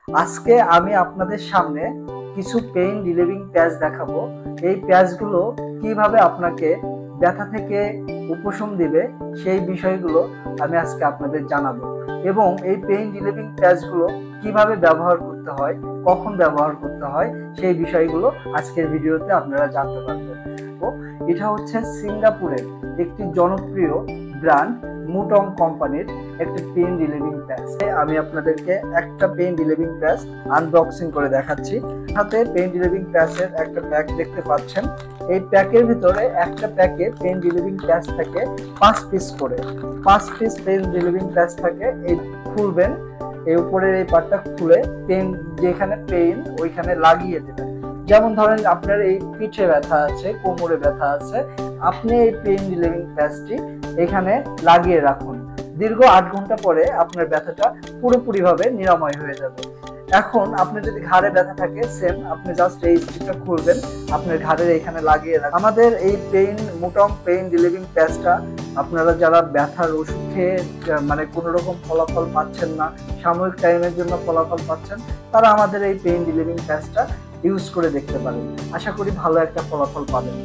আজকে আমি আপনাদের সামনে কিছু পেইন রিলিভিং প্যাচ দেখাবো। এই প্যাচগুলো কিভাবে আপনাকে ব্যথা থেকে উপশম দিবে সেই বিষয়গুলো আমি আজকে আপনাদের জানাবো, এবং এই পেইন রিলিভিং প্যাচগুলো কিভাবে ব্যবহার করতে হয়, কখন ব্যবহার করতে হয় সেই বিষয়গুলো আজকের ভিডিওতে আপনারা জানতে পারবেন। তো এটা হচ্ছে সিঙ্গাপুরের একটি জনপ্রিয় ব্র্যান্ড মুটং কোম্পানির একটি পেইন রিলিভিং প্যাচ। আমি আপনাদেরকে একটা পেইন রিলিভিং প্যাচ আনবক্সিং করে দেখাচ্ছি। হাতে পেইন রিলিভিং প্যাচের একটা প্যাক দেখতে পাচ্ছেন। এই প্যাকের ভিতরে একটা প্যাকে পেইন রিলিভিং প্যাচ থাকে 5 পিস করে। 5 পিস পেইন রিলিভিং প্যাচ থাকে। এই খুলবেন, এই উপরের এই পার্টটা খুলে পেইন যেখানে পেইন ওইখানে লাগিয়ে দেবেন। যেমন ধরেন আপনার এই পিঠে ব্যথা আছে, কোমরে ব্যথা আছে, আপনি এই পেইন রিলিভিং প্যাচটি এখানে লাগিয়ে রাখুন। দীর্ঘ 8 ঘন্টা পরে আপনার ব্যথাটা পুরোপুরিভাবে নিরাময় হয়ে যাবে। এখন আপনার যদি ঘাড়ে ব্যথা থাকে, সেম আপনি জাস্ট এই স্টিকটা খুলবেন, আপনার ঘাড়ের এখানে লাগিয়ে রাখবেন। আমাদের এই মুটং পেইন রিলিভিং প্যাচটা আপনারা যারা ব্যথার ওষুধ খেয়ে মানে কোনো রকম ফলাফল পাচ্ছেন না, সাময়িক টাইমের জন্য ফলাফল পাচ্ছেন, তারা আমাদের এই পেইন রিলিভিং প্যাচটা ইউজ করে দেখতে পারেন। আশা করি ভালো একটা ফলাফল পাবেন।